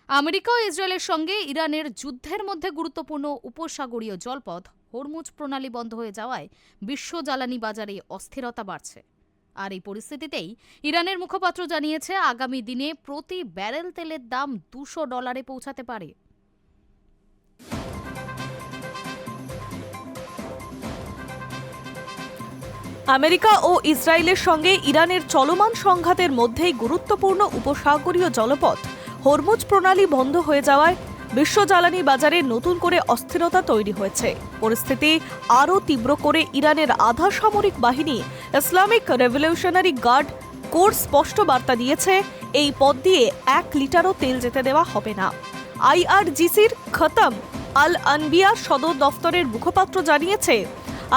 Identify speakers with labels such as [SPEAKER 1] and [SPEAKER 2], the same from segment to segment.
[SPEAKER 1] America ও ইসরায়েলের সঙ্গে ইরানের যুদ্ধের মধ্যে গুরুত্বপূর্ণ উপসাগরীয় জলপথ হরমুজ প্রণালী বন্ধ হয়ে যাওয়ায় বিশ্ব জ্বালানি বাজারে অস্থিরতা বাড়ছে। আর এই পরিস্থিতিতেই ইরানের মুখপাত্র জানিয়েছে আগামী দিনে প্রতি ব্যারেল তেলের দাম $200 পৌঁছাতে পারে।
[SPEAKER 2] আমেরিকা ও ইসরায়েলের সঙ্গে ইরানের চলমান সংঘাতের মধ্যেই গুরুত্বপূর্ণ উপসাগরীয় জলপথ হরমুজ প্রণালী বন্ধ হয়ে যাওয়ায় বিশ্ব জ্বালানি বাজারে নতুন করে অস্থিরতা তৈরি হয়েছে। পরিস্থিতি আরও তীব্র করে ইরানের আধা সামরিক বাহিনী ইসলামিক রেভলিউশনারি গার্ড কোর্স স্পষ্ট বার্তা দিয়েছে, এই পথ দিয়ে 1 লিটারও তেল যেতে দেওয়া হবে না। আইআরজিসির খতম আল আনবিয়া সদর দফতরের মুখপাত্র জানিয়েছে,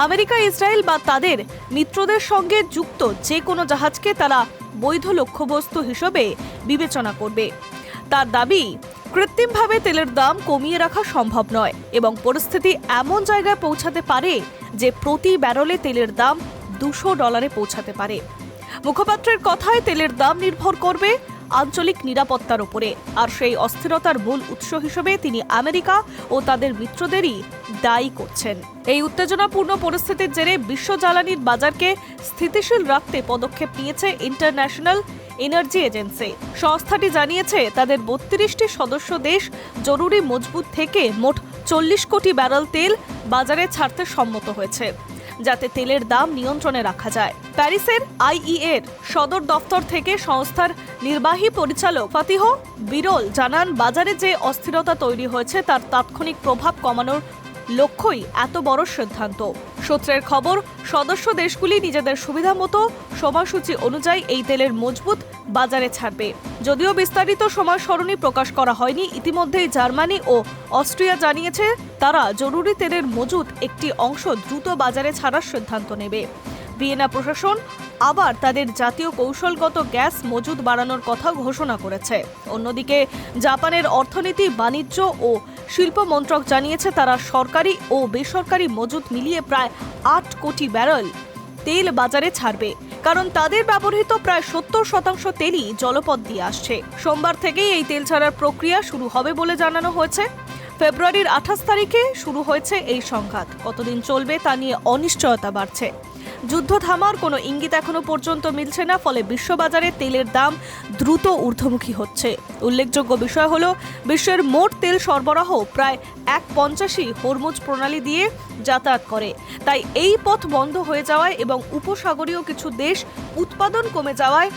[SPEAKER 2] আমেরিকা ইসরায়েল বা তাদের মিত্রদের সঙ্গে যুক্ত যে কোনো জাহাজকে তারা বৈধ লক্ষ্যবস্তু হিসেবে বিবেচনা করবে। তার দাবি, কৃত্রিমভাবে তেলের দাম কমিয়ে রাখা সম্ভব নয় এবং পরিস্থিতি এমন জায়গায় পৌঁছাতে পারে যে প্রতি ব্যারেলে তেলের দাম $200 পৌঁছাতে পারে। মুখপাত্রের কথায় তেলের দাম নির্ভর করবে আঞ্চলিক নিরাপত্তার উপরে, আর সেই অস্থিরতার মূল উৎস হিসেবে তিনি আমেরিকা ও তাদের মিত্রদেরই দায়ী করছেন। এই উত্তেজনাপূর্ণ পরিস্থিতির জেরে বিশ্ব জ্বালানির বাজারকে স্থিতিশীল রাখতে পদক্ষেপ নিয়েছে ইন্টারন্যাশনাল এনার্জি এজেন্সি। সংস্থাটি জানিয়েছে, তাদের 32টি সদস্য দেশ জরুরি মজবুত থেকে মোট 40 কোটি ব্যারেল তেল বাজারে ছাড়তে সম্মত হয়েছে, যাতে তেলের দাম নিয়ন্ত্রণে রাখা যায়। প্যারিসের আইইএর সদর দফতর থেকে সংস্থার নির্বাহী পরিচালক ফাতিহ বিরল জানান, বাজারে যে অস্থিরতা তৈরি হয়েছে তার তাৎক্ষণিক প্রভাব কমানোর লক্ষ্যই এত বড় সিদ্ধান্ত। সূত্রের খবর, সদস্য দেশগুলি নিজেদের সুবিধা মতো সময়সূচি অনুযায়ী এই তেলের মজবুত বাজারে ছাড়বে। যদিও বিস্তারিত সময় সারণী প্রকাশ করা হয়নি, ইতিমধ্যেই জার্মানি ও অস্ট্রিয়া জানিয়েছে তারা জরুরি তেলের মজুত একটি অংশ দ্রুত বাজারে ছাড়ার সিদ্ধান্ত নেবে। ভিয়েনা প্রশাসন আবার তাদের জাতীয় কৌশলগত গ্যাস মজুদ বাড়ানোর কথা ঘোষণা করেছে। অন্যদিকে জাপানের অর্থনীতি, বাণিজ্য ও শিল্প মন্ত্রক জানিয়েছে তারা সরকারি ও বেসরকারি মজুদ মিলিয়ে প্রায় 8 কোটি ব্যারেল তেল বাজারে ছাড়বে, কারণ তাদের ব্যবহৃত প্রায় 70% তেলই জলপথ দিয়ে আসছে। সোমবার থেকেই এই তেল ছাড়ার প্রক্রিয়া শুরু হবে বলে জানানো হয়েছে। ফেব্রুয়ারির 28 তারিখে শুরু হয়েছে এই সংঘাত। কতদিন চলবে তা নিয়ে অনিশ্চয়তা বাড়ছে। যুদ্ধ থামার কোনো ইঙ্গিত এখনো পর্যন্ত মিলছে না, ফলে বিশ্ববাজারে তেলের দাম দ্রুত ঊর্ধ্বমুখী হচ্ছে। উল্লেখযোগ্য বিষয় হলো, বিশ্বের মোট তেল সরবরাহ প্রায় 1/50 হরমুজ প্রণালী দিয়ে যাতায়াত করে। তাই এই পথ বন্ধ হয়ে যাওয়ায় এবং উপসাগরীয় কিছু দেশ উৎপাদন কমে যাওয়ায়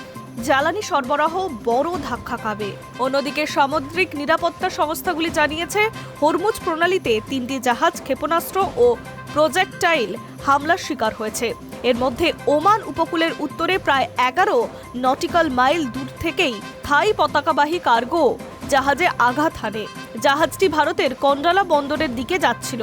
[SPEAKER 2] জ্বালানি সরবরাহ বড় ধাক্কা খাবে। অন্যদিকে সামুদ্রিক নিরাপত্তা সংস্থাগুলি জানিয়েছে, হরমুজ প্রণালীতে 3টি জাহাজ ক্ষেপণাস্ত্র ও প্রজেক্টাইল হামলার শিকার হয়েছে। এর মধ্যে ওমান উপকূলের উত্তরে প্রায় 11 নটিক্যাল মাইল দূর থেকেই থাই পতাকাবাহী কার্গো জাহাজে আঘাত হানে। জাহাজটি ভারতের কন্ডালা বন্দরের দিকে যাচ্ছিল।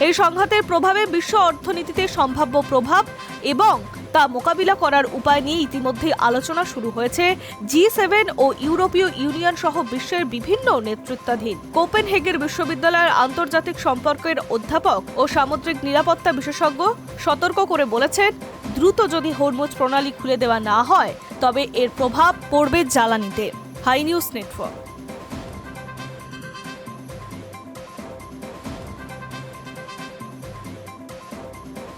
[SPEAKER 2] এই সংঘাতের প্রভাবে বিশ্ব অর্থনীতিতে সম্ভাব্য প্রভাব এবং তা মোকাবিলা করার উপায় নিয়ে ইতিমধ্যে আলোচনা শুরু হয়েছে G7 ও ইউরোপীয় ইউনিয়ন সহ বিশ্বের বিভিন্ন নেতৃত্বাধীন। কোপেনহেগের বিশ্ববিদ্যালয়ের আন্তর্জাতিক সম্পর্কের অধ্যাপক ও সামুদ্রিক নিরাপত্তা বিশেষজ্ঞ সতর্ক করে বলেছেন, দ্রুত যদি হরমুজ প্রণালী খুলে দেওয়া না হয় তবে এর প্রভাব পড়বে জ্বালানিতে। High news network.